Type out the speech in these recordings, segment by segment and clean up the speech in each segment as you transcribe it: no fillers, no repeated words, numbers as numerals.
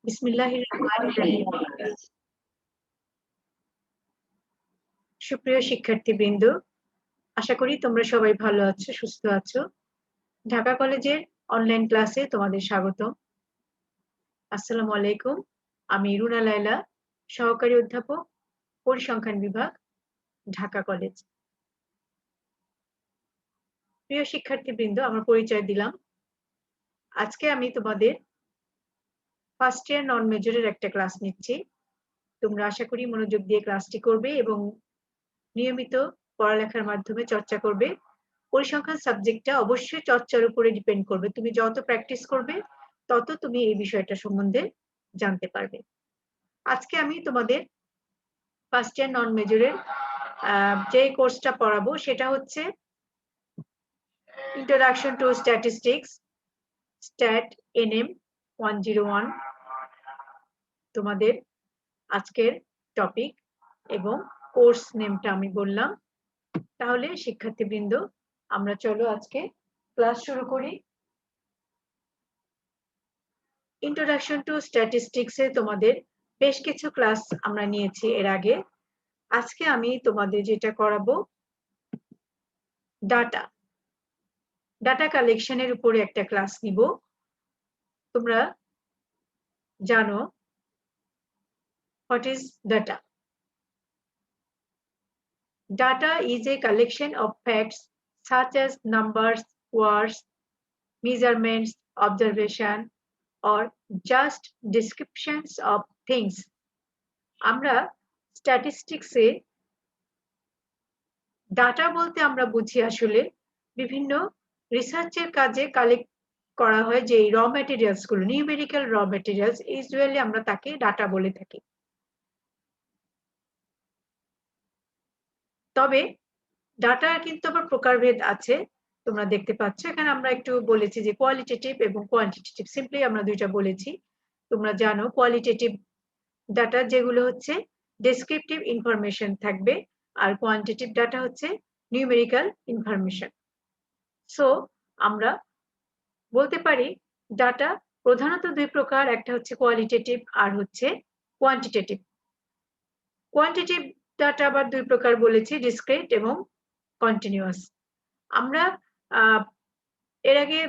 বিসমিল্লাহির রহমানির রহিম। সুপ্রিয় শিক্ষার্থীবৃন্দ, আশা করি তোমরা সবাই ভালো আছো, সুস্থ আছো। ঢাকা কলেজের অনলাইন ক্লাসে তোমাদের স্বাগতম। আসসালামু আলাইকুম। আমি রুনা লায়লা, সহকারী অধ্যাপক, পরিসংখ্যান বিভাগ, ঢাকা কলেজ। প্রিয় শিক্ষার্থীবৃন্দ, আমার পরিচয় দিলাম। আজকে আমি তোমাদের ফার্স্ট ইয়ার নন মেজরের একটা ক্লাস নিচ্ছি। তোমরা আশা করি মনোযোগ দিয়ে ক্লাসটি করবে এবং নিয়মিত পড়ালেখার মাধ্যমে চর্চা করবে। পরিসংখ্যান সাবজেক্টটা অবশ্যই চর্চার উপরে ডিপেন্ড করবে। তুমি যত প্র্যাকটিস করবে তত তুমি এই বিষয়টা সম্বন্ধে জানতে পারবে। আজকে আমি তোমাদের ফার্স্ট ইয়ার নন মেজরের যে কোর্সটা পড়াবো সেটা হচ্ছে introduction to statistics, stat NM 101 তোমাদের আজকের টপিক এবং কোর্স নেমটা আমি বললাম। তাহলে শিক্ষার্থীবৃন্দ, আমরা চলো আজকে ক্লাস শুরু করি। ইন্ট্রোডাকশন টু স্ট্যাটিস্টিক্সে তোমাদের বেশ কিছু ক্লাস আমরা নিয়েছি এর আগে। আজকে আমি তোমাদের যেটা করাবো ডাটা কালেকশনের উপরে একটা ক্লাস নিব। তোমরা জানো what is data? Data is a collection of facts such as numbers, words, measurements, observation, or just descriptions of things. আমরা স্ট্যাটিস্টিক্সে ডাটা বলতে আমরা বুঝি আসলে বিভিন্ন রিসার্চের কাজে কালেক্ট করা হয় যে র ম্যাটেরিয়ালস গুলো, নিউমেরিক্যাল র ম্যাটেরিয়ালস, ইউজুয়ালি আমরা তাকে ডাটা বলে থাকি। তবে ডাটার কিন্তু আবার প্রকারভেদ আছে, তোমরা দেখতে পাচ্ছ এখানে আমরা একটু বলেছি যে কোয়ালিটেটিভ এবং কোয়ান্টিটেটিভ, সিম্পলি আমরা দুইটা বলেছি। তোমরা জানো কোয়ালিটেটিভ ডাটা যেগুলো হচ্ছে ডেসক্রিপটিভ ইনফরমেশন থাকবে, আর কোয়ান্টিটেটিভ ডাটা হচ্ছে নিউমেরিক্যাল ইনফরমেশন। সো আমরা বলতে পারি ডাটা প্রধানত দুই প্রকার, একটা হচ্ছে কোয়ালিটেটিভ আর হচ্ছে কোয়ান্টিটেটিভ। কোয়ান্টিটেটিভ ডাটা আবার দুই প্রকার বলেছি, ডিসক্রিট এবং কন্টিনিউয়াস। আমরা এর আগে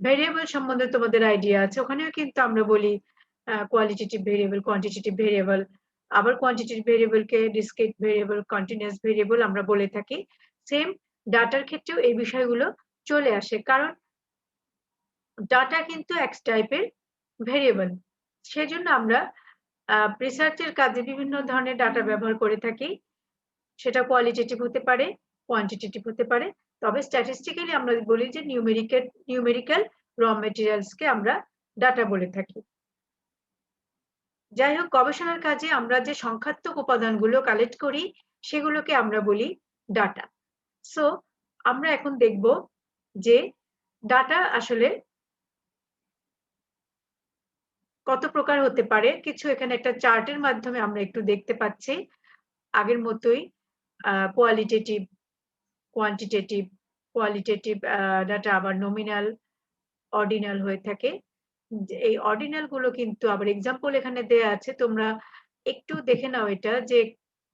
ভেরিয়েবল সম্বন্ধে তোমাদের আইডিয়া আছে, ওখানেও কিন্তু আমরা বলি কোয়ালিটেটিভ ভেরিয়েবল, কোয়ান্টিটেটিভ ভেরিয়েবল, আবার কোয়ান্টিটেটিভ ভেরিয়েবলকে ডিসক্রিট ভেরিয়েবল, কন্টিনিউয়াস ভেরিয়েবল আমরা বলে থাকি। সেম ডাটার ক্ষেত্রেও এই বিষয়গুলো চলে আসে, কারণ ডাটা কিন্তু এক টাইপের ভেরিয়েবল। সেজন্য আমরা রিসার্চের কাজে বিভিন্ন ধরনের ডাটা ব্যবহার করে থাকি, সেটা কোয়ালিটেটিভ হতে পারে, কোয়ান্টিটেটিভ হতে পারে। তবে স্ট্যাটিস্টিক্যালি আমরা বলি যে নিউমেরিক্যাল র ম্যাটেরিয়ালসকে আমরা ডাটা বলে থাকি। যাই হোক, গবেষণার কাজে আমরা যে সংখ্যাত্মক উপাদানগুলো কালেক্ট করি সেগুলোকে আমরা বলি ডাটা। সো আমরা এখন দেখব যে ডাটা আসলে কত প্রকার হতে পারে। কিছু এখানে একটা চার্টের মাধ্যমে আমরা একটু দেখতে পাচ্ছি। আগের মতোই কোয়ালিটেটিভ, কোয়ান্টিটেটিভ, কোয়ালিটেটিভ ডাটা আবার নমিনাল, অর্ডিনাল হয়ে থাকে। এই অর্ডিনাল গুলো কিন্তু আবার এক্সাম্পল এখানে দেয়া আছে, তোমরা একটু দেখে নাও এটা, যে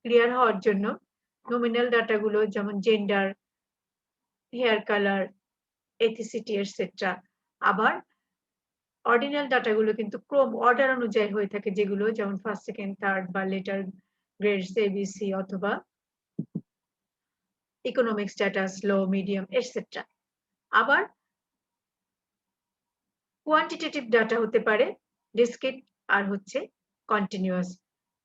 ক্লিয়ার হওয়ার জন্য। নমিনাল ডাটা গুলো যেমন জেন্ডার, হেয়ার কালার, এথিসিটি এটসেট্রা। আবার অর্ডিনাল ডাটা গুলো কিন্তু ক্রম, অর্ডার অনুযায়ী হয়ে থাকে, যেগুলো যেমন ফার্স্ট, সেকেন্ড, থার্ড বা লেটার গ্রেডস এবিসি অথবা ইকোনমিক স্ট্যাটাস, লো, মিডিয়াম এটসেট্রা। আবার কোয়ান্টিটেটিভ ডাটা হতে পারে ডিসক্রিট আর হচ্ছে কন্টিনিউয়াস।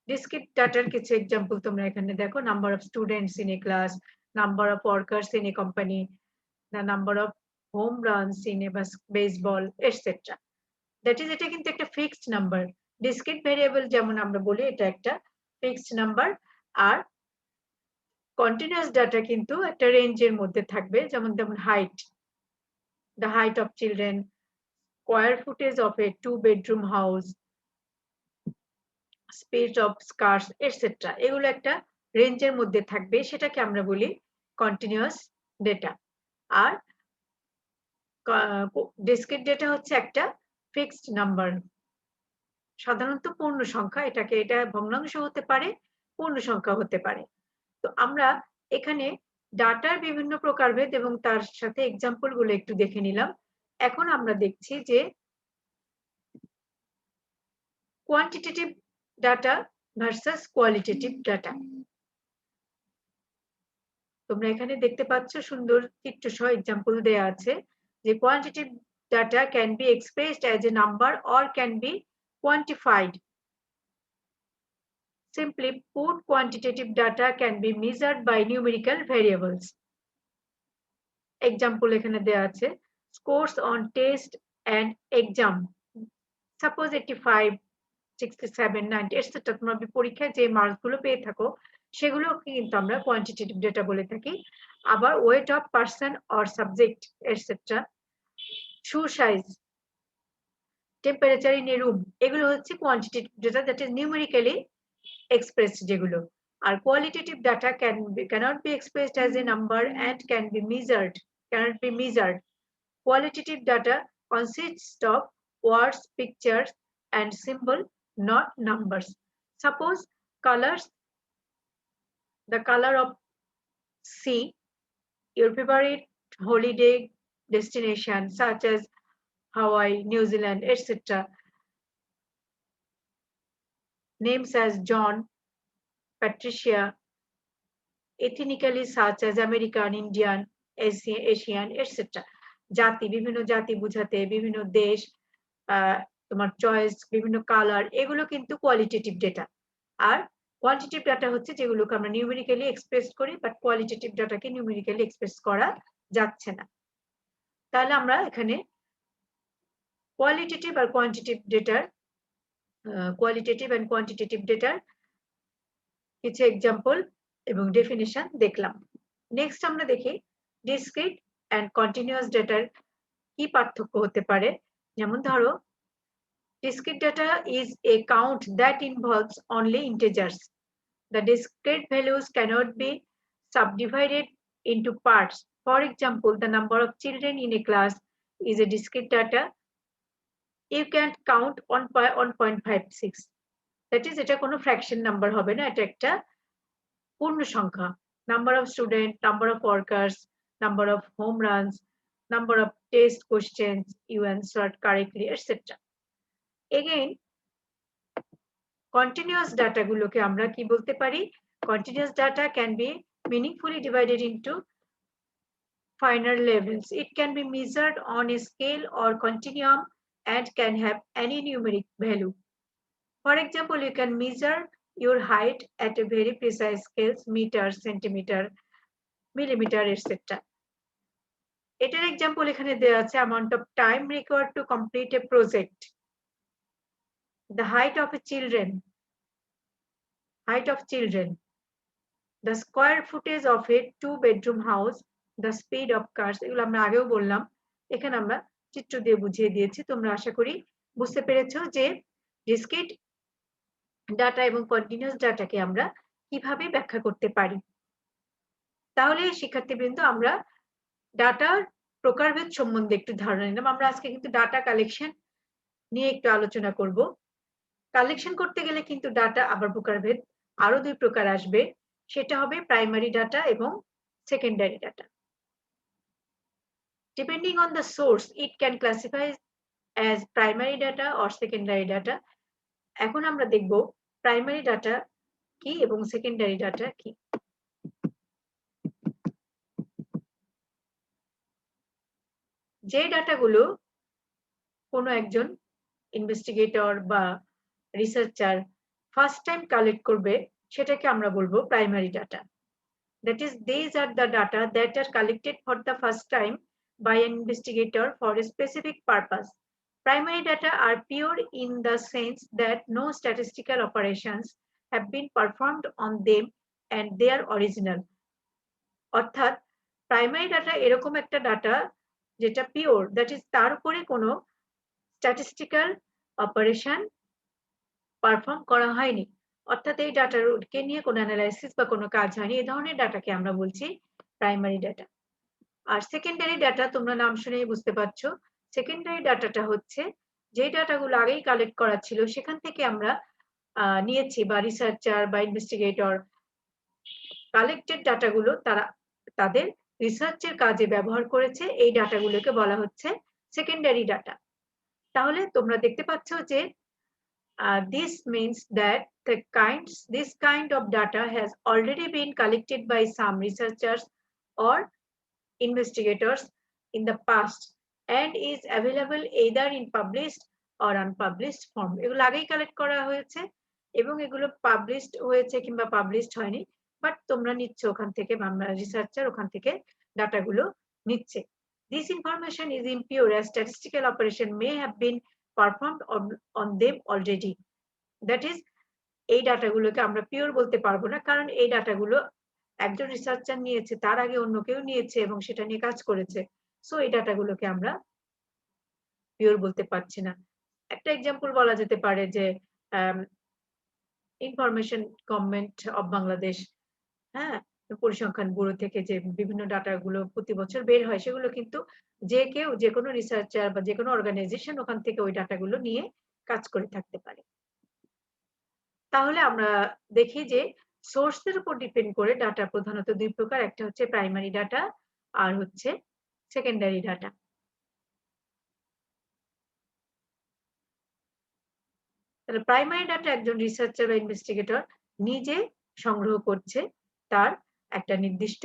ডিসক্রিট ডাটার কিছু এক্সাম্পল তোমরা এখানে দেখো, number of students in a class, number of workers in a company, the number of home runs in a baseball, etc. That is, এটা কিন্তু একটা ফিক্সড নাম্বার। ডিসক্রিট ভেরিয়েবল যেমন আমরা বলি এটা একটা ফিক্সড নাম্বার, আর কন্টিনিউয়াস ডাটা কিন্তু একটা রেঞ্জের মধ্যে থাকবে, যেমন height, the height of children, square footage of a 2-bedroom house, speed of cars, etc. এগুলো একটা রেঞ্জের মধ্যে থাকবে, সেটাকে আমরা বলি কন্টিনিউয়াস ডেটা। আর ডিসক্রিট ডেটা হচ্ছে একটা ফিক্সড নাম্বার। সাধারণত পূর্ণ সংখ্যা, এটা ভগ্নাংশ হতে পারে, পূর্ণ সংখ্যা হতে পারে। তো আমরা এখানে ডাটার বিভিন্ন প্রকারভেদ এবং তার সাথে এক্সাম্পল গুলো একটু দেখে নিলাম। এখন আমরা দেখছি যে quantitative data versus qualitative data. তোমরা এখানে দেখতে পাচ্ছ সুন্দর চিত্র সহ এক্সাম্পল দেয়া আছে যে quantitative data can be expressed as a number or can be কোয়ান্টিফাইড। Simply put, quantitative data can be measured by numerical variables. Example এখানে দেয়া আছে scores on test and exam. Suppose 85, 67, 90 etc. তোমরা পরীক্ষায় যে মার্কস গুলো পেয়ে থাকো সেগুলো কিন্তু আমরা কোয়ান্টিটেটিভ ডেটা বলে থাকি। আবার weight of person or subject etcetera, shoe size, temperature in a room, এগুলো হচ্ছে quantitative data that is numerically expressed যেগুলো। আর qualitative data cannot be expressed as a number and cannot be measured. Qualitative data consists of words, pictures and symbol, not numbers. Suppose colors, the color of sea, your favorite holiday destination such as Hawaii, New Zealand, etc. Names as John, Patricia, ethnically such as American, Indian, Asian, etc. জাতি, বিভিন্ন জাতি বুঝাতে বিভিন্ন দেশ, তোমার choice, বিভিন্ন colour, এগুলো কিন্তু কোয়ালিটেটিভ ডেটা। আর কোয়ান্টিটেটিভ ডাটা হচ্ছে যেগুলোকে আমরা নিউমেরিক্যালি এক্সপ্রেস করি, বাট কোয়ালিটেটিভ ডাটাকে নিউমেরিক্যালি এক্সপ্রেস করা যাচ্ছে না। তাহলে আমরা এখানে কোয়ালিটেটিভ আর কোয়ান্টিটেটিভ ডেটার কোয়ালিটেটিভ এন্ড কোয়ান্টিটেটিভ ডেটার কিছু এক্সাম্পল এবং ডেফিনিশন দেখলাম। নেক্সট আমরা দেখি ডিসক্রিট এন্ড কন্টিনিউয়াস ডেটার কি পার্থক্য হতে পারে। যেমন ধরো discrete data is a count that involves only integers. The discrete values cannot be subdivided into parts. For example, the number of children in a class is a discrete data. You can't count 1.56. That is, এটা কোনো fraction number হবে না, এটা একটা পূর্ণ সংখ্যা। Number of students, number of workers, number of home runs, number of test questions you answered correctly, etc. Again, continuous data গুলোকে আমরা কি বলতে পারি? Continuous data can be meaningfully divided into finer levels. It can be measured on a scale or continuum and can have any numeric value. For example, you can measure your height at a very precise scales, meter, centimeter, millimeter, etc. এটার example এখানে দেওয়া আছে amount of time required to complete a project, the height of children, the square footage of a 2-bedroom house, the speed of cars. এগুলো আমরা আগেও বললাম, এখানে আমরা চিত্র দিয়ে বুঝিয়ে দিয়েছি। তোমরা আশা করি বুঝতে পেরেছো যে ডিসক্রিট ডাটা এবং কন্টিনিউয়াস ডাটাকে আমরা কিভাবে ব্যাখ্যা করতে পারি। তাহলে শিক্ষার্থীবৃন্দ, আমরা ডাটার প্রকারভেদ সম্বন্ধে একটু ধারণা নিলাম। আমরা আজকে কিন্তু ডাটা কালেকশন নিয়ে একটু আলোচনা করব। কালেকশন করতে গেলে কিন্তু ডাটা আবার প্রকারভেদ আরো 2 প্রকার আসবে, সেটা হবে প্রাইমারি ডাটা এবং secondary data. Depending on the source, it can classify as primary data or secondary data. এখন আমরা দেখব প্রাইমারি ডাটা কি এবং সেকেন্ডারি ডাটা কি। যে ডাটাগুলো কোনো একজন ইনভেস্টিগেটর বা রিসার্চার ফার্স্ট টাইম কালেক্ট করবে সেটাকে আমরা বলবো primary data. That is, these are the data that are collected for the first time by an investigator for a specific purpose. Primary data are pure in the sense that no statistical operations have been performed on them and they are original. অর্থাৎ primary data এরকম একটা data যেটা pure, that is তার উপরে কোনো statistical operation perform করা হয়নি, অর্থাৎ এই ডাটাকে নিয়ে কোনো অ্যানালাইসিস বা কোনো কাজ হয়নি, এই ধরনের ডাটাকে আমরা বলছি প্রাইমারি ডাটা। আর সেকেন্ডারি ডাটা তোমরা নাম শুনেই বুঝতে পারছো, সেকেন্ডারি ডাটাটা হচ্ছে যে ডাটাগুলো আগেই কালেক্ট করা ছিল সেখান থেকে আমরা নিয়েছি, বা রিসার্চার বা ইনভেস্টিগেটর কালেক্টেড ডাটাগুলো তারা তাদের রিসার্চের কাজে ব্যবহার করেছে, এই ডাটাগুলোকে বলা হচ্ছে সেকেন্ডারি ডাটা। তাহলে তোমরা দেখতে পাচ্ছ যে this means that this kind of data has already been collected by some researchers or investigators in the past and is available either in published or unpublished form. এগুলো আগেই কালেক্ট করা হয়েছে এবং এগুলো পাবলিশড হয়েছে কিংবা পাবলিশড হয়নি, but তোমরা নিচ্ছ ওখান থেকে, রিসার্চার ওখান থেকে ডাটাগুলো নিচ্ছে। This information is impure as statistical operation may have been performed on them already. That is, এই ডাটাগুলোকে আমরা পিওর বলতে পারবো না, কারণ এই ডাটাগুলো একজন রিসার্চার নিয়েছে, তার আগে অন্য কেউ নিয়েছে এবং সেটা নিয়ে কাজ করেছে। সো এই ডাটাগুলোকে আমরা পিওর বলতে পারছি না। একটা এক্সাম্পল বলা যেতে পারে যে ইনফরমেশন গভর্নমেন্ট অফ বাংলাদেশ, হ্যাঁ, পরিসংখ্যান ব্যুরো থেকে যে বিভিন্ন ডাটাগুলো প্রতি বছর বের হয়, সেগুলো কিন্তু যে কেউ, যে কোনো রিসার্চার বা যে কোনো অর্গানাইজেশন ওখান থেকে ওই ডাটাগুলো নিয়ে কাজ করে থাকতে পারে। তাহলে আমরা দেখি যে সোর্সের উপর ডিপেন্ড করে ডাটা প্রধানত দুই প্রকার, একটা হচ্ছে প্রাইমারি ডাটা আর হচ্ছে সেকেন্ডারি ডাটা। তাহলে প্রাইমারি ডাটা একজন রিসার্চার বা ইনভেস্টিগেটর নিজে সংগ্রহ করছে, তার একটা নির্দিষ্ট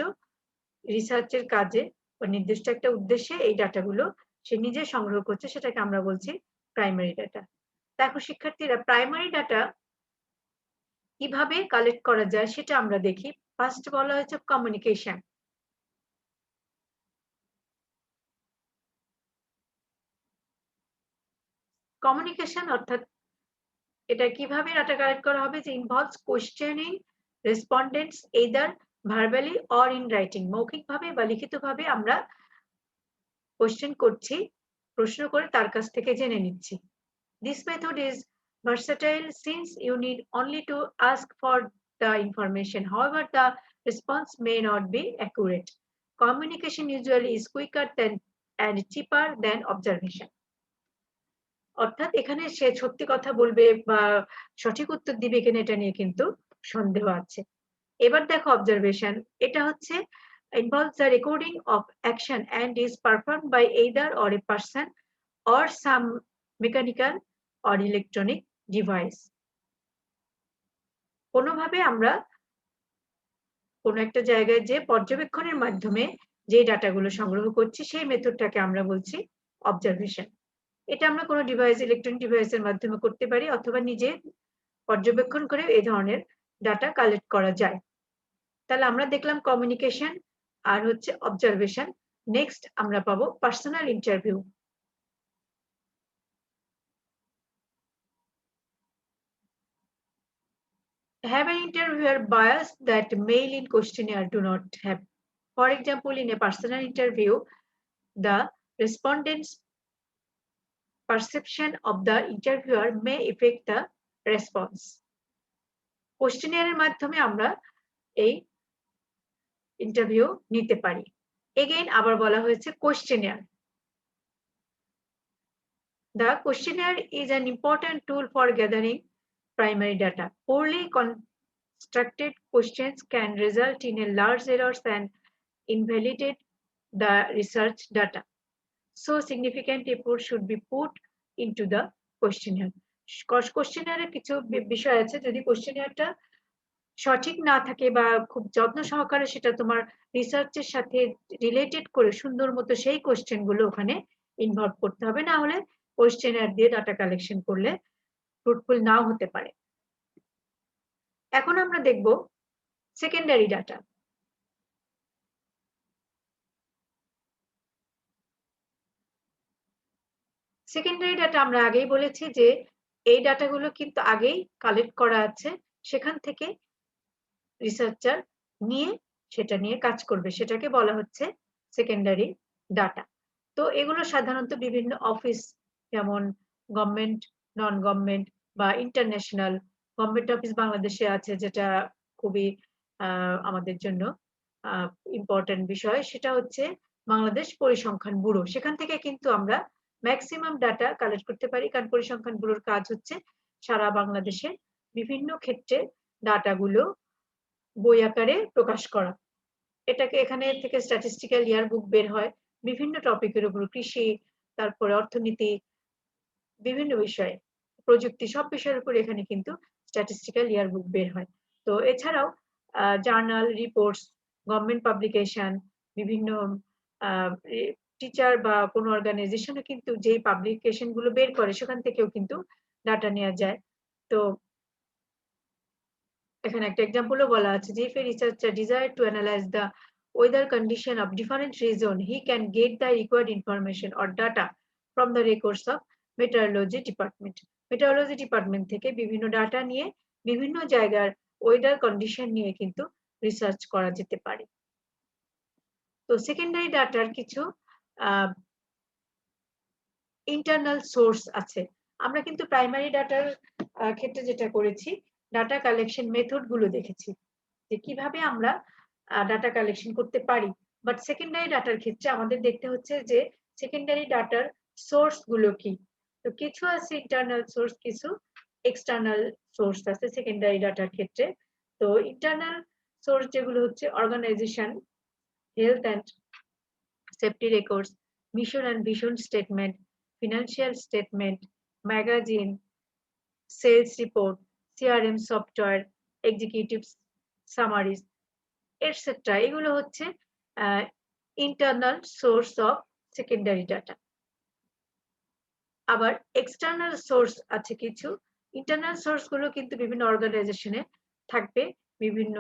রিসার্চের কাজে বা নির্দিষ্ট একটা উদ্দেশ্যে এই ডাটাগুলো সে নিজে সংগ্রহ করছে, সেটাকে আমরা বলছি প্রাইমারি ডাটা। দেখো শিক্ষার্থীরা, প্রাইমারি ডাটা কিভাবে কালেক্ট করা যায় সেটা আমরা দেখি। ফার্স্ট বলা হয়েছে কমিউনিকেশন। কমিউনিকেশন অর্থাৎ এটা কিভাবে ডাটা কালেক্ট করা হবে, যে involves questioning respondents either verbally or in writing. মৌখিকভাবে বা লিখিতভাবে আমরা কোশ্চেন করছি, প্রশ্ন করে তার কাছ থেকে জেনে নিচ্ছি। This method is versatile since you need only to ask for the information. However, the response may not be accurate. Communication usually is quicker and cheaper than observation. অর্থাৎ এখানে সে সত্যি কথা বলবে বা সঠিক উত্তর দিবে কিনা এটা নিয়ে কিন্তু সন্দেহ আছে। এবার দেখো অবজারভেশন, এটা হচ্ছে involves the recording of action and is performed by either or a person or some mechanical or electronic device. কোনোভাবে আমরা কোনো একটা জায়গায় যে পর্যবেক্ষণের মাধ্যমে যে ডাটাগুলো সংগ্রহ করছি সেই মেথডটাকে আমরা বলছি অবজারভেশন। এটা আমরা কোনো ডিভাইস, ইলেকট্রনিক ডিভাইসের মাধ্যমে করতে পারি অথবা নিজে পর্যবেক্ষণ করে এই ধরনের ডাটা কালেক্ট করা যায়। তাহলে আমরা দেখলাম কমিউনিকেশন আর হচ্ছে অবজারভেশন। নেক্সট আমরা পাবো personal interview. Have an interviewer bias that mail-in questionnaire do not have. For example, in a personal interview, the respondent's perception of the interviewer may affect the response. কোশ্চেনিয়ারের মাধ্যমে আমরা এই interview নিতে পারি। Again আবার বলা হয়েছে questionnaire. The questionnaire is an important tool for gathering primary data. Poorly constructed questions can result in a large errors and invalidate the research data. So significant effort should be put into the questionnaire. কোশ্চেনিয়ারে কিছু বিষয় আছে, যদি কোশ্চেনিয়ারটা সঠিক না থাকে বা খুব যত্ন সহকারে সেটা তোমার রিসার্চের সাথে রিলেটেড করে সুন্দর মতো সেই কোশ্চেন গুলো ওখানে ইনভলভ করতে হবে, না হলে কোশ্চেনিয়ার দিয়ে ডাটা কালেকশন করলে ফ্রুটফুল নাও হতে পারে। এখন আমরা দেখব সেকেন্ডারি ডাটা। সেকেন্ডারি ডাটা আমরা আগেই বলেছি যে এই ডাটাগুলো কিন্তু আগেই কালেক্ট করা আছে, সেখান থেকে রিসার্চার নিয়ে সেটা নিয়ে কাজ করবে, সেটাকে বলা হচ্ছে সেকেন্ডারি ডাটা। তো এগুলো সাধারণত বিভিন্ন অফিস, যেমন গভর্নমেন্ট, নন গভর্নমেন্ট বা ইন্টারন্যাশনাল। গভর্নমেন্ট অফিস বাংলাদেশে আছে, যেটা খুবই আমাদের জন্য ইম্পর্টেন্ট বিষয়, সেটা হচ্ছে বাংলাদেশ পরিসংখ্যান ব্যুরো। সেখান থেকে কিন্তু আমরা ম্যাক্সিমাম ডাটা কালেক্ট করতে পারি, কারণ পরিসংখ্যান ব্যুরোর কাজ হচ্ছে সারা বাংলাদেশে বিভিন্ন ক্ষেত্রে ডাটাগুলো বই আকারে প্রকাশ করা। এটাকে এখানে থেকে স্ট্যাটিস্টিক্যাল ইয়ারবুক বের হয় বিভিন্ন টপিকের উপর, কৃষি, তারপরে অর্থনীতি, বিভিন্ন বিষয়, প্রযুক্তি, সব বিষয়ের উপর এখানে কিন্তু স্ট্যাটিস্টিক্যাল ইয়ারবুক বের হয়। তো এছাড়াও জার্নাল, রিপোর্টস, গভর্নমেন্ট পাবলিকেশন, বিভিন্ন টিচার বা কোনো অর্গানাইজেশনে কিন্তু যেই পাবলিকেশন গুলো বের করে সেখান থেকেও কিন্তু ডাটা নেওয়া যায়। তো এখানে একটা এক্সাম্পলও বলা আছে যে, if a researcher desire to analyze the weather condition of different region, he can get the required information or data from the records of meteorology department. meteorology department থেকে বিভিন্ন ডাটা নিয়ে বিভিন্ন জায়গার ওয়েদার কন্ডিশন নিয়ে কিন্তু research করা যেতে পারে। তো সেকেন্ডারি ডাটার কিছু ইন্টারনাল সোর্স আছে। আমরা কিন্তু প্রাইমারি ডাটার ক্ষেত্রে যেটা করেছি, ডাটা কালেকশন মেথড গুলো দেখেছি যে কিভাবে আমরা ডাটা কালেকশন করতে পারি। বাট সেকেন্ডারি ডাটার ক্ষেত্রে আমাদের দেখতে হচ্ছে যে সেকেন্ডারি ডাটার সোর্স গুলো কি। তো কিছু আছে ইন্টারনাল সোর্স, কিছু এক্সটার্নাল সোর্স আছে সেকেন্ডারি ডাটার ক্ষেত্রে। তো ইন্টারনাল সোর্স যেগুলো হচ্ছে organisation, health and safety records, mission and vision statement, financial statement, magazine, sales report, CRM software, executive summaries, etc. এগুলো হচ্ছে internal source of secondary data. আবার এক্সটার্নাল সোর্স আছে কিছু। ইন্টারনাল সোর্স গুলো কিন্তু বিভিন্ন অর্গানাইজেশনে থাকবে, বিভিন্ন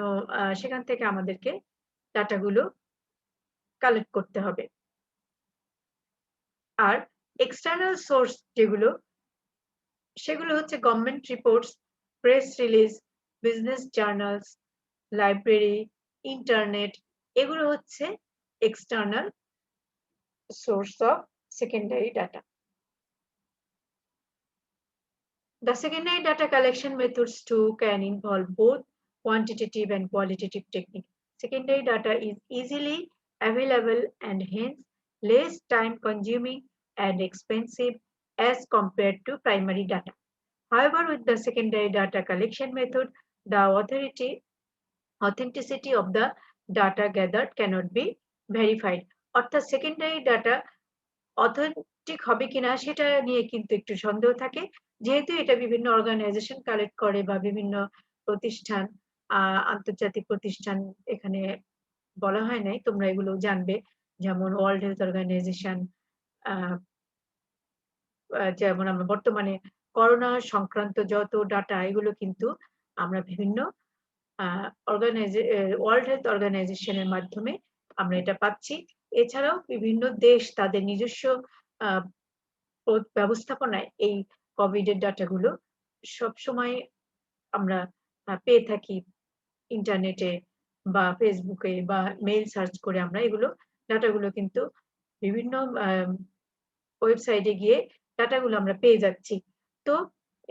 সেখান থেকে আমাদেরকে ডাটাগুলো কালেক্ট করতে হবে। আর এক্সটার্নাল সোর্স যেগুলো, সেগুলো হচ্ছে government reports, press release, business journals, library, internet, এগুলো হচ্ছে external source of secondary data. The secondary data collection methods too can involve both quantitative and qualitative technique. Secondary data is easily available and hence less time consuming and expensive as compared to primary data. However, with the secondary data collection method, the authenticity of the data gathered cannot be verified. অর্থাৎ secondary data authentic হবে কিনা সেটা নিয়ে কিন্তু একটু সন্দেহ থাকে, যেহেতু এটা বিভিন্ন অর্গানাইজেশন কালেক্ট করে বা বিভিন্ন প্রতিষ্ঠান, আন্তর্জাতিক প্রতিষ্ঠান এখানে বলা হয় নাই, তোমরা এগুলো জানবে, যেমন ওয়ার্ল্ড হেলথ অর্গানাইজেশন, যেমন আমরা বর্তমানে করোনা সংক্রান্ত যত ডাটা এগুলো কিন্তু আমরা বিভিন্ন ওয়ার্ল্ড হেলথ অর্গানাইজেশনের মাধ্যমে আমরা এটা পাচ্ছি। এছাড়াও বিভিন্ন দেশ তাদের নিজস্ব ব্যবস্থাপনায় এই কোভিড এর ডাটাগুলো সবসময় আমরা পেয়ে থাকি ইন্টারনেটে বা ফেসবুকে বা মেইল সার্চ করে আমরা এগুলো ডাটাগুলো কিন্তু বিভিন্ন ওয়েবসাইটে গিয়ে ডাটাগুলো আমরা পেয়ে যাচ্ছি। তো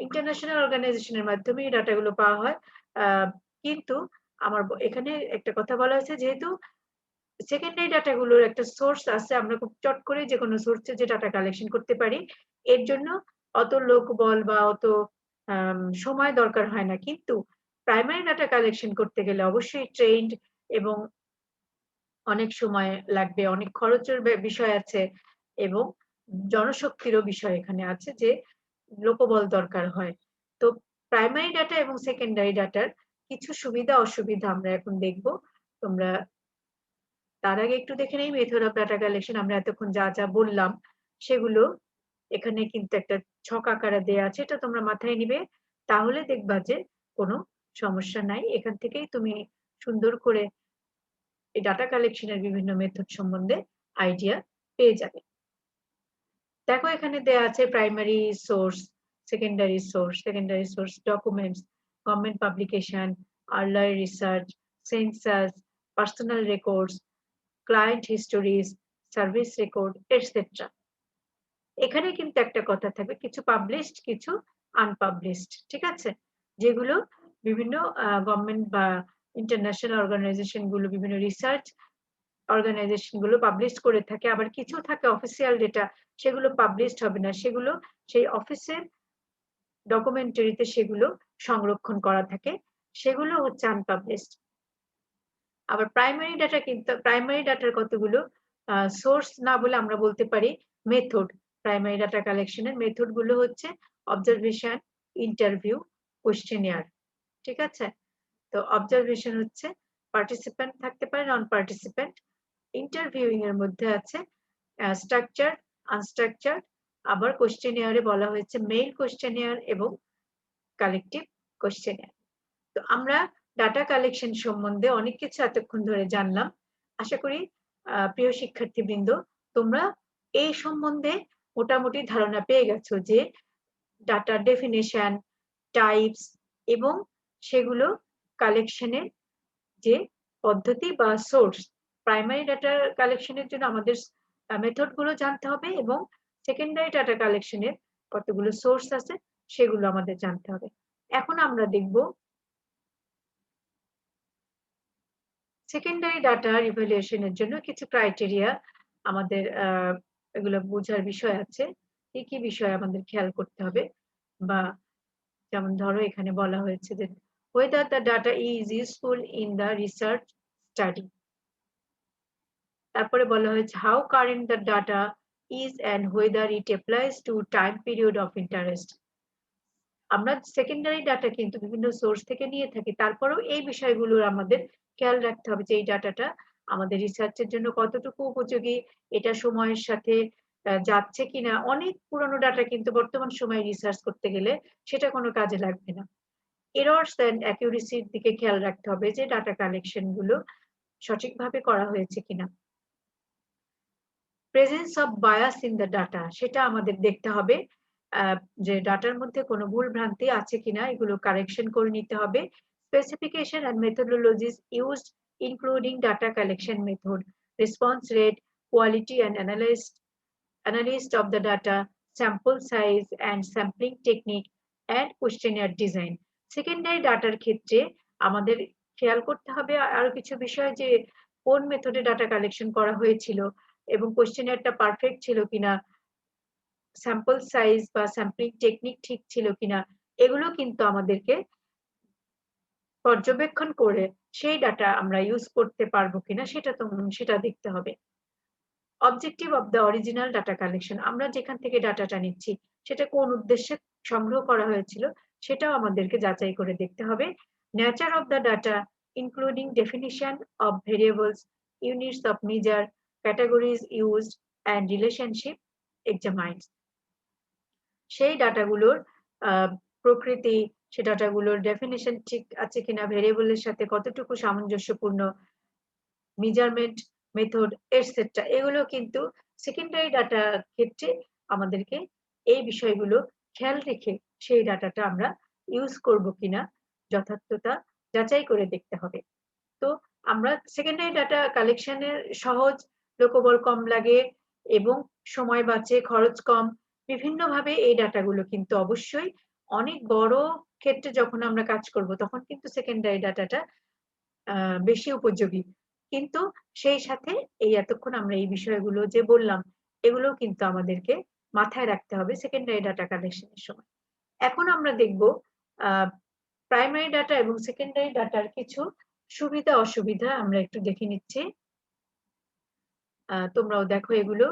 ইন্টারন্যাশনাল অর্গানাইজেশনের মাধ্যমে এই ডাটাগুলো পাওয়া হয়। কিন্তু আমার এখানে একটা কথা বলা হয়েছে, যেহেতু সেকেন্ডারি ডাটাগুলোর একটা সোর্স আছে, আমরা খুব চট করে যেকোনো সোর্সে যে ডাটা কালেকশন করতে পারি, এর জন্য অত লোকবল বা অত সময় দরকার হয় না। কিন্তু প্রাইমারি ডাটা কালেকশন করতে গেলে অবশ্যই ট্রেন্ড এবং অনেক সময় লাগবে, অনেক খরচের বিষয় আছে এবং জনশক্তিরও বিষয় এখানে আছে, যে লোকবল দরকার হয়। তো প্রাইমারি ডাটা এবং সেকেন্ডারি ডাটার কিছু সুবিধা অসুবিধা আমরা এখন দেখব। তোমরা তার আগে একটু দেখে নেই মেথড অফ ডাটা কালেকশন। আমরা এতক্ষণ যা যা বললাম সেগুলো এখানে কিন্তু একটা ছক আকারে দেয়া আছে, এটা তোমরা মাথায় নিবে, তাহলে দেখবা যে কোনো সমস্যা নাই। এখান থেকেই তুমি সুন্দর করে এই ডাটা কালেকশনের বিভিন্ন মেথড সম্বন্ধে আইডিয়া পেয়ে যাবে। দেখো এখানে দেয়া আছে primary source, secondary source documents, government publication, earlier research, census, personal records, client histories, service record, etcetera. এখানে কিন্তু একটা কথা থাকবে, কিছু পাবলিশড, কিছু আনপাবলিশড, ঠিক আছে? যেগুলো বিভিন্ন গভর্নমেন্ট বা ইন্টারন্যাশনাল অর্গানাইজেশন গুলো বিভিন্ন রিসার্চ অর্গানাইজেশন গুলো পাবলিশ করে থাকে, আবার কিছু থাকে অফিসিয়াল ডেটা, সেগুলো পাবলিশড হবে না, সেগুলো সেই অফিসের ডকুমেন্টারিতে সেগুলো সংরক্ষণ করা থাকে, সেগুলো হচ্ছে আনপাবলিশড। আবার প্রাইমারি ডাটা কিন্তু প্রাইমারি ডাটার কতগুলো সোর্স না বলে আমরা বলতে পারি মেথড। প্রাইমারি ডাটা কালেকশনের মেথড গুলো হচ্ছে অবজারভেশন, ইন্টারভিউ, কোয়েশ্চেনিয়ার। ঠিক আছে? তো অবজারভেশন হচ্ছে পার্টিসিপেন্ট থাকতে পারে, নন পার্টিসিপেন্ট। ইন্টারভিউইং এর মধ্যে আছে স্ট্রাকচার, আনস্ট্রাকচার। আবার কোয়েশ্চেনিয়ারে বলা হয়েছে মেইল কোয়েশ্চেনিয়ার এবং কালেকটিভ কোয়েশ্চেনিয়ার। তো আমরা ডাটা কালেকশন সম্বন্ধে অনেক কিছু এতক্ষণ ধরে জানলাম। আশা করি প্রিয় শিক্ষার্থীবৃন্দ, তোমরা এই সম্বন্ধে মোটামুটি ধারণা পেয়ে গেছো যে ডাটার ডেফিনেশন, টাইপস এবং সেগুলো কালেকশনের যে পদ্ধতি বা সোর্স। প্রাইমারি ডাটা কালেকশনের জন্য আমাদের মেথড গুলো জানতে হবে এবং সেকেন্ডারি ডাটা কালেকশনের কতগুলো সোর্স আছে সেগুলো আমাদের জানতে হবে। এখন আমরা দেখব সেকেন্ডারি ডাটা ইভ্যালুয়েশনের জন্য কিছু ক্রাইটেরিয়া আমাদের এগুলো বোঝার বিষয় আছে। কি কি বিষয় আমাদের খেয়াল করতে হবে, বা যেমন ধরো এখানে বলা হয়েছে যে whether the data is useful in the research study. তারপরে বলা হয়েছে how current the data is and whether it applies to time period of interest. আমরা সেকেন্ডারি ডাটা কিন্তু বিভিন্ন সোর্স থেকে নিয়ে থাকি, তারপরেও এই বিষয়গুলো আমাদের খেয়াল রাখতে হবে যে এই ডাটাটা আমাদের রিসার্চের জন্য কতটুকু উপযোগী, এটা সময়ের সাথে যাচ্ছে কিনা। অনেক পুরনো ডাটা কিন্তু বর্তমান সময়ে রিসার্চ করতে গেলে সেটা কোনো কাজে লাগবে না। এরর্স এন্ড অ্যাকিউরেসির দিকে খেয়াল রাখতে হবে যে ডাটা কালেকশন গুলো সঠিকভাবে করা হয়েছে কিনা। Presence of bias in the data, সেটা আমাদের দেখতে হবে যে ডাটার মধ্যে কোনো ভুল ভ্রান্তি আছে কিনা, এগুলো কারেকশন করে নিতে হবে। Specification and methodologies used including data collection method, response rate, quality and analysis of the data, sample size and sampling technique and questionnaire design. Secondary ডাটার ক্ষেত্রে আমাদের খেয়াল করতে হবে আরো কিছু বিষয়, যে কোন মেথডে ডাটা কালেকশন করা হয়েছিল এবং কোয়েশ্চেনিয়ারটা পারফেক্ট ছিল কিনা, স্যাম্পল সাইজ বা স্যাম্পলিং টেকনিক ঠিক ছিল কিনা, এগুলো কিন্তু আমাদেরকে পর্যবেক্ষণ করে সেই ডাটা আমরা ইউজ করতে পারবো কিনা সেটা দেখতে হবে। Objective of the original data collection, আমরা যেখান থেকে ডাটাটা নিচ্ছি সেটা কোন উদ্দেশ্যে সংগ্রহ করা হয়েছিল সেটাও আমাদেরকে যাচাই করে দেখতে হবে। Nature of the data including definition of variables, units of measure, categories used and relationship examined. সেই ডাটাগুলোর প্রকৃতি, সে ডাটাগুলোর ডেফিনিশন ঠিক আছে কিনা, ভেরিয়েবলের সাথে কতটুকু সামঞ্জস্যপূর্ণ, মেজারমেন্ট মেথড এটসেট্রা, এগুলো কিন্তু সেকেন্ডারি ডাটা ক্ষেত্রে আমাদেরকে এই বিষয়গুলো খেয়াল রেখে সেই ডাটাটা আমরা ইউজ করব কিনা যথার্থতা যাচাই করে দেখতে হবে। তো আমরা সেকেন্ডারি ডাটা কালেকশনের সহজ, লোকবল কম লাগে এবং সময় বাঁচে, খরচ কম, বিভিন্নভাবে এই ডাটাগুলো কিন্তু অবশ্যই অনেক বড় ক্ষেত্রে যখন আমরা কাজ করব তখন কিন্তু সেকেন্ডারি ডাটাটা বেশি উপযোগী। কিন্তু সেই সাথে এই এতক্ষণ আমরা এই বিষয়গুলো যে বললাম এগুলো কিন্তু আমাদেরকে মাথায় রাখতে হবে সেকেন্ডারি ডাটা কালেকশনের সময়। এখন আমরা দেখব প্রাইমারি ডাটা এবং সেকেন্ডারি ডাটার কিছু সুবিধা অসুবিধা আমরা একটু দেখে নিচ্ছি। তোমরাও দেখো এগুলো।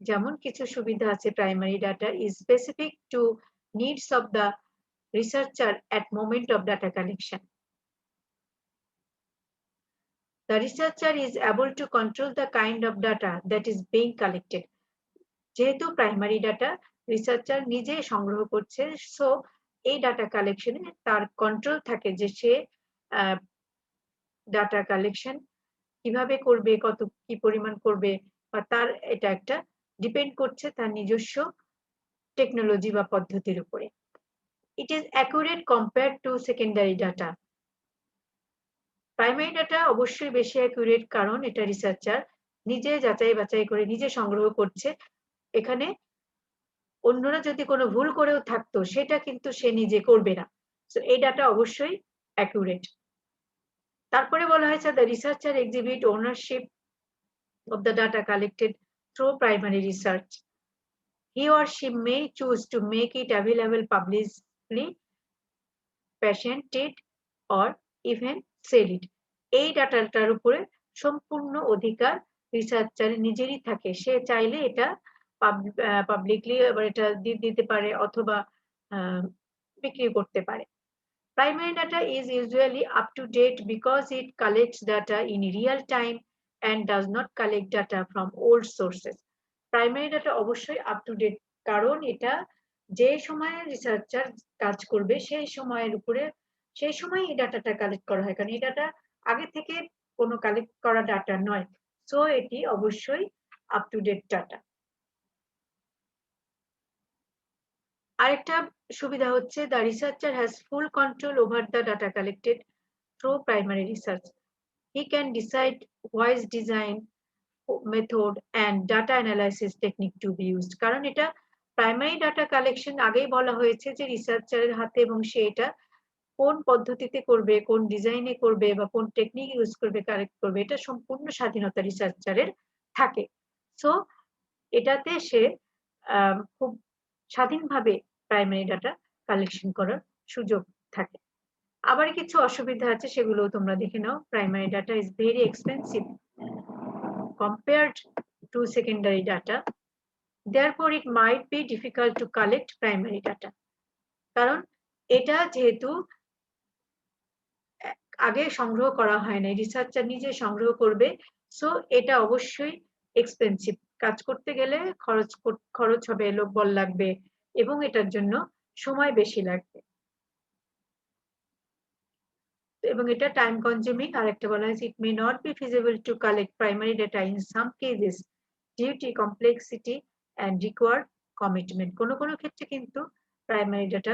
যেমন কিছু সুবিধা আছে, primary data is specific to needs of the researcher at moment of data collection. The researcher is able to control the kind of data that is being collected. যেহেতু প্রাইমারি ডাটা রিসার্চার নিজে সংগ্রহ করছে, so এই data কালেকশনে তার control থাকে যে সে data collection কিভাবে করবে, কত কি পরিমাণ করবে, বা তার এটা একটা ডিপেন্ড করছে তার নিজস্ব টেকনোলজি বা পদ্ধতির উপরে। It is accurate compared to secondary data. Primary data অবশ্যই বেশি অ্যাকুরেট, কারণ এটা রিসার্চার নিজে যাচাই বাছাই করে নিজে সংগ্রহ করছে। এখানে অন্যরা যদি কোনো ভুল করেও থাকতো সেটা কিন্তু সে নিজে করবে না। সো এই ডাটা অবশ্যই অ্যাকুরেট। তারপরে বলা হয়েছে the researcher exhibit ownership of the data collected through primary research. He or she may choose to make it available publicly, patent it, or even sell it. এই ডাটাটার উপরে সম্পূর্ণ অধিকার রিসার্চারের নিজেরই থাকে। সে চাইলে এটা পাবলিকলি আবার এটা দিতে পারে অথবা বিক্রি করতে পারে। Primary data is usually up to date because it collects data in real time and does not collect data from old sources. Primary data অবশ্যই up to date কারণ এটা যে সময়ে রিসার্চার কাজ করবে সেই সময়ের উপরে সেই সময় এই ডাটাটা কালেক্ট করা হয়, কারণ এই ডাটা আগে থেকে কোনো কালেক্ট করা ডাটা নয়। সো এটি অবশ্যই আপ টু ডেট ডাটা। আরেকটা সুবিধা হচ্ছে the researcher has full control over the data collected through primary research. He can decide wise design, method and data analysis technique to be used. কারণ এটা primary data collection আগেই বলা হয়েছে যে রিসার্চারের হাতে, এবং সে এটা কোন পদ্ধতিতে করবে, কোন ডিজাইনে করবে বা কোন টেকনিক ইউজ করবে, কালেক্ট করবে, এটা সম্পূর্ণ স্বাধীনতা রিসার্চারের থাকে। সো এটাতে সে খুব স্বাধীনভাবে প্রাইমারি ডাটা কালেকশন করার সুযোগ থাকে। আবার কিছু অসুবিধা আছে, সেগুলো তোমরা দেখে নাও। Primary data is very expensive compared to secondary data. Therefore, it might be difficult to collect primary data. কারণ এটা যেহেতু আগে সংগ্রহ করা হয় না, রিসার্চার নিজে সংগ্রহ করবে, সো এটা অবশ্যই এক্সপেন্সিভ। কাজ করতে গেলে খরচ হবে, লোকবল লাগবে এবং এটার জন্য সময় বেশি লাগবে এবং এটা টাইম কনজিউমিং। আরেকটা বলা হয়েছে it may not be feasible to collect primary data in some cases due to complexity and required commitment. কোনো কোনো ক্ষেত্রে কিন্তু প্রাইমারি ডাটা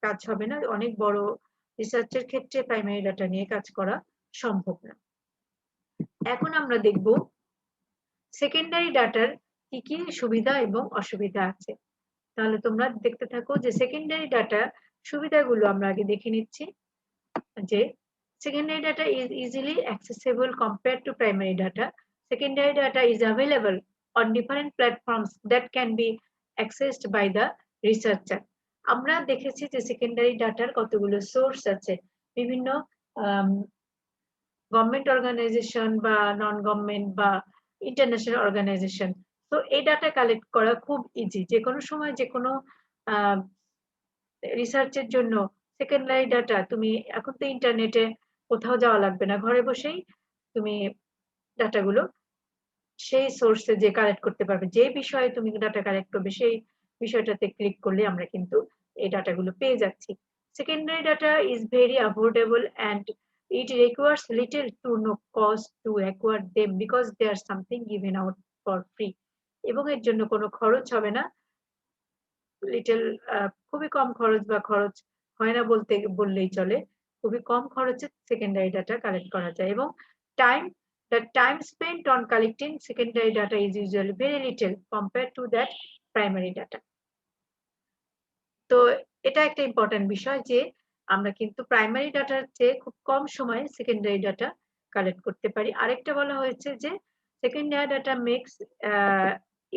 কাজ হবে না, অনেক বড় রিসার্চের ক্ষেত্রে প্রাইমারি ডাটা নিয়ে কাজ করা সম্ভব না। এখন আমরা দেখব সেকেন্ডারি ডাটার কি কি সুবিধা এবং অসুবিধা আছে। তাহলে তোমরা দেখতে থাকো যে সেকেন্ডারি ডাটা সুবিধাগুলো আমরা আগে দেখে নিচ্ছি। যে secondary data is easily accessible compared to primary data. Secondary data is available on different platforms that can be accessed by the researcher. আমরা দেখেছি যে সেকেন্ডারি ডাটার কতগুলো সোর্স আছে, বিভিন্ন গভর্নমেন্ট অর্গানাইজেশন বা নন গভর্নমেন্ট বা ইন্টারন্যাশনাল অর্গানাইজেশন। তো এই ডাটা কালেক্ট করা খুব ইজি, যে কোনো সময় যে কোনো রিসার্চের জন্য সেকেন্ডারি ডাটা তুমি এখন তো ইন্টারনেটে কোথাও যাওয়া লাগবে না, ঘরে বসেই তুমি ডাটাগুলো সেই সোর্সে যে কালেক্ট করতে পারবে। যে বিষয়ে তুমি ডাটা কালেক্ট করবে সেই বিষয়টাতে ক্লিক করলে আমরা কিন্তু এই ডাটাগুলো পেয়ে যাচ্ছি। Secondary data is very affordable and it requires little to no cost to acquire them because they are something given out for free. এবং এর জন্য কোনো খরচ হবে না, লিটল খুবই কম খরচ বা খরচ হয় না বললেই চলে, খুবই কম খরচে সেকেন্ডারি ডাটা কালেক্ট করা যায়। এবং the time spent on collecting secondary data is usually very little compared to that primary data. তো এটা একটা ইম্পর্টেন্ট বিষয় যে আমরা কিন্তু প্রাইমারি ডাটার চেয়ে খুব কম সময়ে সেকেন্ডারি ডাটা কালেক্ট করতে পারি। আরেকটা বলা হয়েছে যে secondary data makes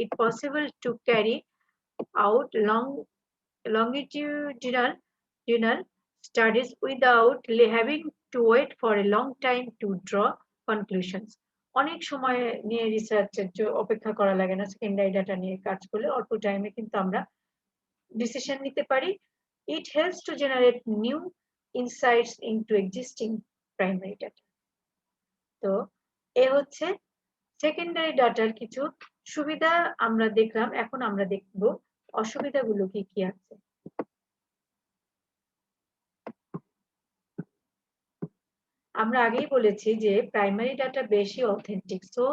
it possible to carry out longitudinal studies without having to wait for a long time to draw conclusions. অনেক সময় নিয়ে রিসার্চের অপেক্ষা করা লাগে না, সেকেন্ডারি ডাটা নিয়ে কাজ করলে অল্প টাইমে কিন্তু আমরা ডিসিশন নিতে পারি। It helps to generate new insights into existing primary data. তো এ হচ্ছে সেকেন্ডারি ডাটার কিছু সুবিধা আমরা দেখলাম। এখন আমরা দেখব অসুবিধাগুলো কি কি আছে। আমরা আগেই বলেছি যে প্রাইমারি ডাটা বেশি authentic, so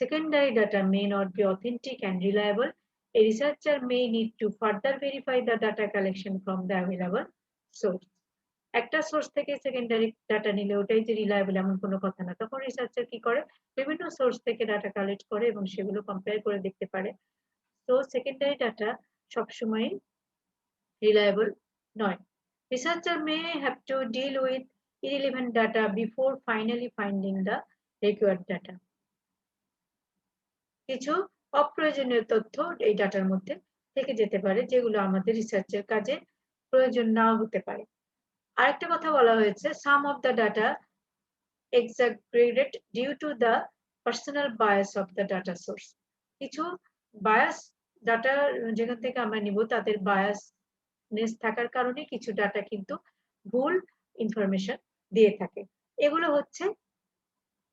secondary data may not be authentic and reliable. A researcher may need to further verify the data collection from the available source. একটা সোর্স থেকে সেকেন্ডারি ডাটা নিলে ওটাই যে রিলায়েবল এমন কোনো কথা না। তখন রিসার্চার কি করে, বিভিন্ন সোর্স থেকে ডাটা কালেক্ট করে এবং সেগুলো কম্পেয়ার করে দেখতে পারে। তো সেকেন্ডারি ডাটা সবসময় reliable নয়। Researcher may have to deal with irrelevant data before finally finding the required data. কিছু অপ্রয়োজনীয় তথ্য এই ডাটার মধ্যে থেকে যেতে পারে, যেগুলো আমাদের রিসার্চের কাজে প্রয়োজন নাও হতে পারে। আরেকটা কথা বলা হয়েছে, some of the data exaggerated due to the personal bias of the data source. কিছু বায়াস ডাটা যেখান থেকে আমরা নিব তাদের বায়াসনেস থাকার কারণে কিছু ডাটা কিন্তু ভুল ইনফরমেশন দিয়ে থাকে। এগুলো হচ্ছে।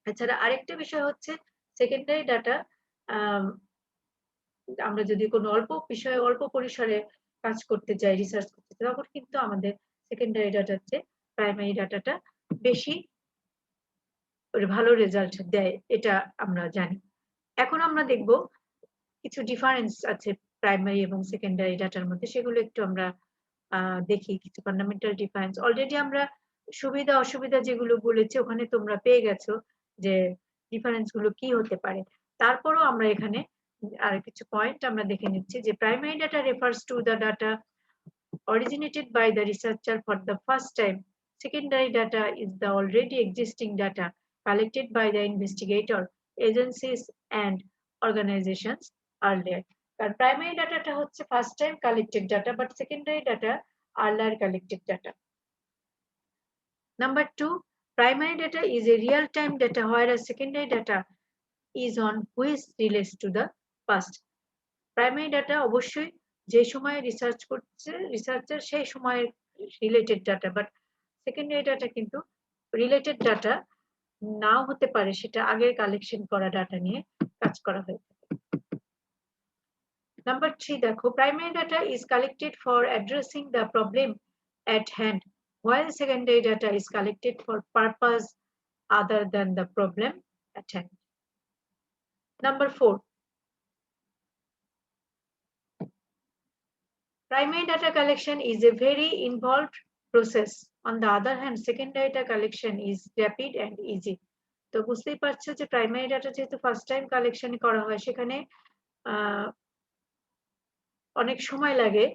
এছাড়া আরেকটা বিষয় হচ্ছে সেকেন্ডারি ডাটা। আমরা যদি কোনো অল্প বিষয়ে অল্প পরিসরে কাজ করতে যাই, রিসার্চ করতে চাই, তখন কিন্তু আমাদের সেকেন্ডারি ডাটার চেয়ে প্রাইমারি ডাটাটা বেশি ভালো রেজাল্ট দেয়, এটা আমরা জানি। এখন আমরা দেখব কিছু ডিফারেন্স আছে প্রাইমারি এবং সেকেন্ডারি ডাটার মধ্যে, সেগুলো একটু আমরা দেখি। কিছু ফান্ডামেন্টাল ডিফারেন্স অলরেডি আমরা সুবিধা অসুবিধা যেগুলো বলেছি ওখানে তোমরা পেয়ে গেছো যে ডিফারেন্স গুলো কি হতে পারে। তারপরও আমরা এখানে আর কিছু পয়েন্ট আমরা দেখে নিচ্ছি যে primary data refers to the data originated by the researcher for the first time. Secondary data is the already existing data collected by the investigator, agencies and organizations earlier. কারণ প্রাইমারি ডাটাটা হচ্ছে first time collected data, but secondary data earlier collected data. Number 2, primary data is a real-time data, whereas secondary data is on which relates to the past. Primary data অবশ্যই যে সময়ে research করছে researcher সেই সময়ের related data, but secondary data কিন্তু related data নাও হতে পারে, সেটা আগের কালেকশন করা ডাটা নিয়ে কাজ করা হয়ে থাকে। নাম্বার 3 দেখো, primary data is collected for addressing the problem at hand, while secondary data is collected for purpose other than the problem at hand. Number 4, primary data collection is a very involved process. On the other hand, secondary data collection is rapid and easy. তো বুঝতেই পারছো যে primary data যেহেতু first time collection করা হয়, সেখানে অনেক সময় লাগে,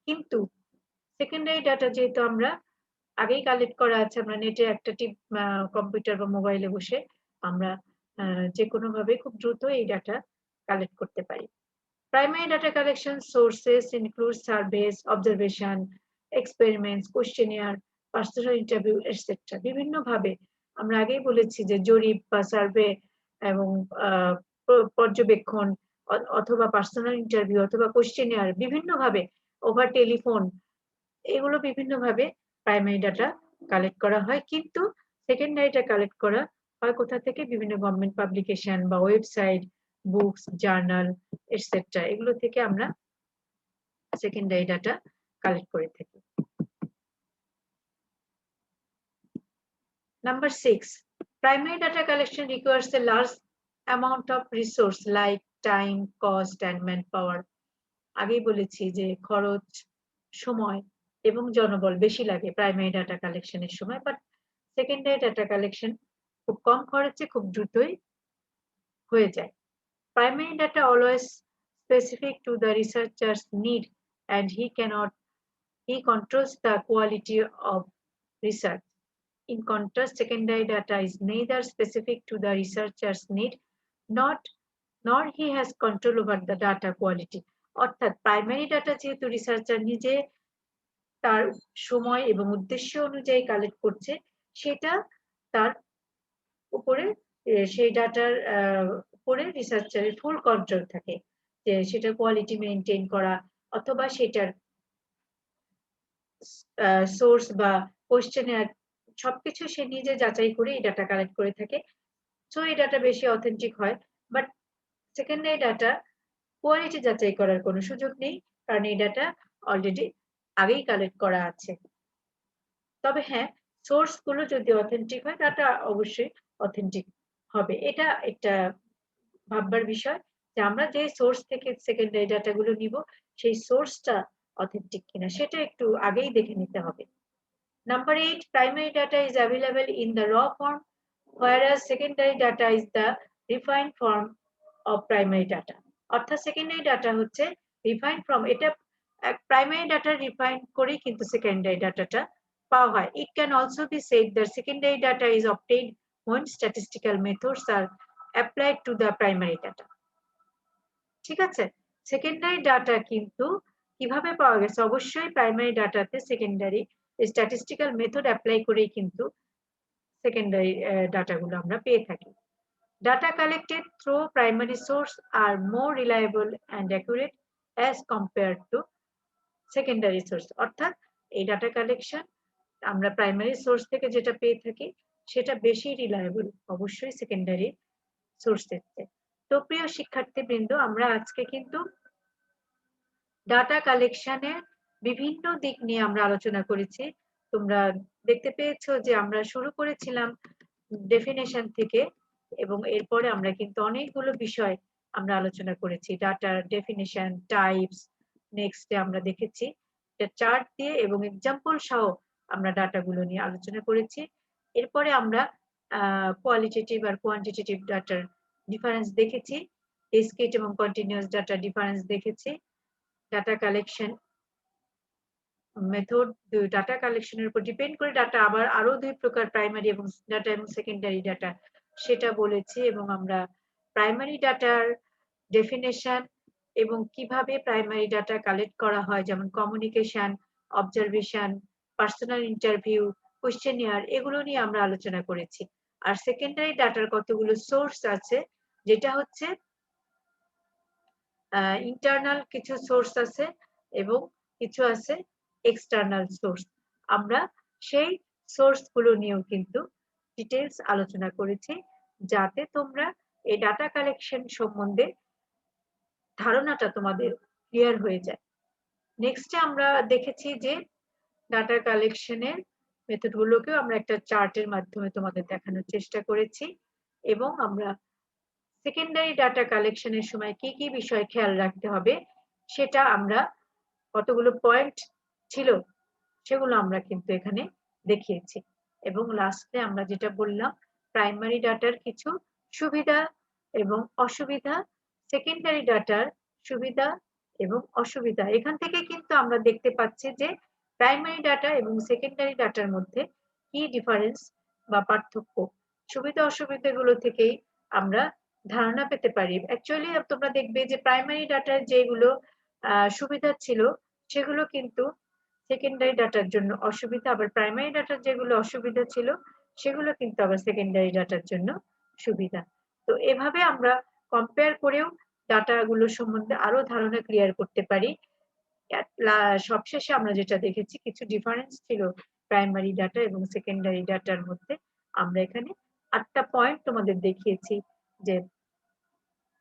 কিন্তু সেকেন্ডারি ডাটা যেহেতু আমরা আগেই কালেক্ট করা আছে, আমরা নেটে একটা টিপ কম্পিউটার বা মোবাইলে বসে আমরা যে কোনো ভাবে খুব দ্রুত এই ডাটা কালেক্ট করতে পারি। Primary data collection sources include surface, observation, experiments, questionnaire, personal interview etcetera. বিভিন্ন ভাবে আমরা আগেই বলেছি যে জরিপ বা সার্ভে এবং পর্যবেক্ষণ অথবা পার্সোনাল ইন্টারভিউ অথবা কোয়েশ্চেনিয়ার, বিভিন্ন ভাবে ওভার টেলিফোন, এগুলো বিভিন্ন ভাবে প্রাইমারি ডাটা কালেক্ট করা হয়। কিন্তু সেকেন্ডারিটা কালেক্ট করা হয় কোথা থেকে? বিভিন্ন গভর্নমেন্ট পাবলিকেশন বা ওয়েবসাইট, বুকস, জার্নাল এটসেট্রা, এগুলো থেকে আমরা সেকেন্ডারি ডাটা কালেক্ট করে থাকি। Number 6, primary data collection requires a large amount of resource like time, cost and manpower. আগেই বলেছি যে খরচ, সময় এবং জনবল বেশি লাগে প্রাইমারি ডাটা কালেকশনের সময়, বাট সেকেন্ডারি ডাটা কালেকশন খুব কম খরচে খুব দ্রুতই হয়ে যায়। Primary data always specific to the researcher's need and he controls the quality of research. In contrast, secondary data is neither specific to the researcher's need nor he has control over the data quality. অর্থাৎ primary data যেহেতু researcher নিজে তার সময় এবং উদ্দেশ্য অনুযায়ী collect করছে, সেটা তার উপরে সেই ডাটার উপরে রিসার্চারের ফুল কন্ট্রোল থাকে, যে সেটার কোয়ালিটি মেইনটেইন করা অথবা সেটার সোর্স বা কোয়েশ্চেনিয়ার সবকিছু সে নিজে যাচাই করে এই ডাটা কালেক্ট করে থাকে। সো এই ডাটা বেশি অথেন্টিক হয়, বাট সেকেন্ডারি ডাটা কোয়ালিটি যাচাই করার কোনো সুযোগ নেই, কারণ এই ডাটা অলরেডি আগেই কালেক্ট করা আছে। তবে হ্যাঁ, সোর্স গুলো যদি অথেন্টিক হয়, ডাটা অবশ্যই অথেন্টিক হবে। এটা একটা ভাববার বিষয় যে আমরা যে সোর্স থেকে সেকেন্ডারি ডাটা গুলো নিব, সেই সোর্সটা অথেন্টিক কিনা সেটা একটু আগেই দেখে নিতে হবে। Number 8, primary data is available in the raw form, whereas secondary data is the refined form of primary data. অর্থাৎ সেকেন্ডারি ডাটা হচ্ছে রিফাইন্ড ফর্ম, এটা প্রাইমারি ডাটা রিফাইন্ড করে কিন্তু সেকেন্ডারি ডাটাটা পাওয়া হয়। It can also be said that secondary data is obtained when statistical methods are applied to the primary data. ঠিক আছে? সেকেন্ডারি ডাটা কিন্তু কিভাবে পাওয়া গেছে? অবশ্যই প্রাইমারি ডাটাতে সেকেন্ডারি স্ট্যাটিস্টিক্যাল মেথড এপ্লাই করেই কিন্তু সেকেন্ডারি ডাটা গুলো আমরা পেয়ে থাকি। Data collected through primary source are more reliable and accurate as compared to secondary source. অর্থাৎ এই ডাটা কালেকশন আমরা প্রাইমারি সোর্স থেকে যেটা পেয়ে থাকি সেটা বেশি রিলায়েবল অবশ্যই সেকেন্ডারি সোর্স থেকে। তো প্রিয় শিক্ষার্থীবৃন্দ, আমরা আজকে কিন্তু ডাটা কালেকশনের বিভিন্ন দিক নিয়ে আমরা আলোচনা করেছি। তোমরা দেখতে পেয়েছো যে আমরা শুরু করেছিলাম ডেফিনেশন থেকে এবং এরপরে আমরা কিন্তু অনেকগুলো বিষয় আমরা আলোচনা করেছি। ডাটার ডেফিনিশন, টাইপস, নেক্সট আমরা দেখেছি চার্ট দিয়ে এবং এক্সাম্পল সহ আমরা ডাটাগুলো নিয়ে আলোচনা করেছি। এরপরে আমরা কোয়ালিটেটিভ আর কোয়ান্টিটেটিভ ডাটার ডিফারেন্স দেখেছি, ডিসক্রিট এবং কন্টিনিউয়াস ডাটার ডিফারেন্স দেখেছি, ডাটা কালেকশন মেথড, ডাটা কালেকশনের উপর ডিপেন্ড করে ডাটা আবার আরো দুই প্রকার, প্রাইমারি এবং ডাটা এবং সেকেন্ডারি ডাটা, সেটা বলেছি। এবং আমরা প্রাইমারি ডাটার ডেফিনেশন এবং কিভাবে প্রাইমারি ডাটা কালেক্ট করা হয়, যেমন communication, observation, personal interview, questionnaire, এগুলো নিয়ে আমরা আলোচনা করেছি। আর সেকেন্ডারি ডাটার কতগুলো সোর্স আছে, যেটা হচ্ছে ইন্টারনাল কিছু সোর্স আছে এবং কিছু আছে এক্সটার্নাল সোর্স। আমরা সেই সোর্স গুলো নিয়েও কিন্তু ডিটেলস আলোচনা করেছি, যাতে তোমরা এই ডাটা কালেকশন সম্বন্ধে ধারণাটা তোমাদের ক্লিয়ার হয়ে যায়। নেক্সটে আমরা দেখেছি যে ডাটা কালেকশনের মেথড গুলোকেও আমরা একটা চার্টের মাধ্যমে তোমাদের দেখানোর চেষ্টা করেছি এবং আমরা সেকেন্ডারি ডাটা কালেকশনের সময় কি কি বিষয় খেয়াল রাখতে হবে সেটা আমরা কতগুলো পয়েন্ট ছিল সেগুলো আমরা কিন্তু এখানে দেখিয়েছি। এবং লাস্টে আমরা যেটা বললাম, প্রাইমারি ডাটার কিছু সুবিধা এবং অসুবিধা, সেকেন্ডারি ডাটার সুবিধা এবং অসুবিধা। এখান থেকে কিন্তু আমরা দেখতে পাচ্ছি যে প্রাইমারি ডাটা এবং সেকেন্ডারি ডাটার মধ্যে কি ডিফারেন্স বা পার্থক্য। সুবিধা অসুবিধাগুলো থেকেই আমরা ধারণা পেতে পারি। অ্যাকচুয়ালি তোমরা দেখবে যে প্রাইমারি ডাটার যেগুলো সুবিধা ছিল সেগুলো কিন্তু সেকেন্ডারি ডাটার জন্য অসুবিধা, আবার প্রাইমারি ডাটার যেগুলো অসুবিধা ছিল সেগুলো কিন্তু আবার সেকেন্ডারি ডাটার জন্য সুবিধা। তো এভাবে আমরা কম্পেয়ার করেও ডাটাগুলো সম্বন্ধে আরো ধারণা ক্লিয়ার করতে পারি। সবশেষে আমরা যেটা দেখেছি, কিছু ডিফারেন্স ছিল প্রাইমারি ডাটা এবং সেকেন্ডারি ডাটার মধ্যে। আমরা এখানে 8টা পয়েন্ট তোমাদের দেখিয়েছি যে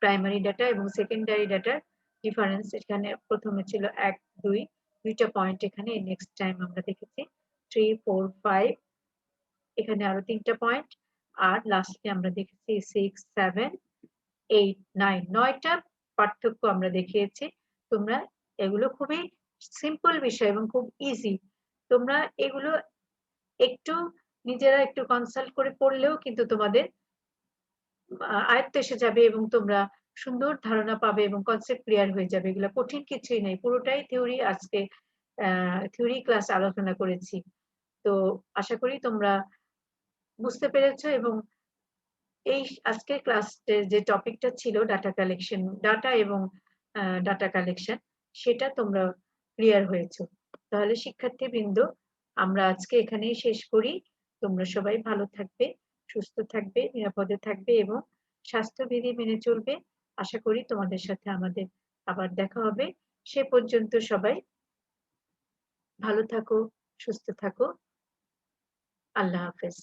প্রাইমারি ডাটা এবং সেকেন্ডারি ডাটার ডিফারেন্স। এখানে প্রথমে ছিল 1, 2, দুইটা পয়েন্ট এখানে। নেক্সট টাইম আমরা দেখেছি 3, 4, 5, এখানে আরো 3টা পয়েন্ট। আর লাস্টে আমরা দেখেছি 6, 7, 8, 9, 9টা পার্থক্য আমরা দেখিয়েছি। তোমরা এগুলো খুবই সিম্পল বিষয় এবং খুব ইজি। তোমরা এগুলো একটু নিজেরা একটু কনসাল্ট করে পড়লেও কিন্তু তোমাদের আয়ত্তে এসে যাবে এবং তোমরা সুন্দর ধারণা পাবে এবং কনসেপ্ট ক্লিয়ার হয়ে যাবে। এগুলো কঠিন কিছুই নেই, পুরোটাই থিওরি। আজকে থিওরি ক্লাস আলোচনা করেছি। তো আশা করি তোমরা বুঝতে পেরেছো এবং এই আজকের ক্লাসের যে টপিকটা ছিল ডাটা কালেকশন, ডাটা এবং ডাটা কালেকশন, সেটা তোমরা ক্লিয়ার হয়েছো। তাহলে শিক্ষার্থীবৃন্দ, আমরা আজকে এখানেই শেষ করি। তোমরা সবাই ভালো থাকবে, সুস্থ থাকবে, নিরাপদে থাকবে এবং স্বাস্থ্যবিধি মেনে চলবে। আশা করি তোমাদের সাথে আমাদের আবার দেখা হবে। সে পর্যন্ত সবাই ভালো থাকো, সুস্থ থাকো। আল্লাহ হাফেজ।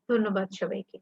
ধন্যবাদ সবাইকে।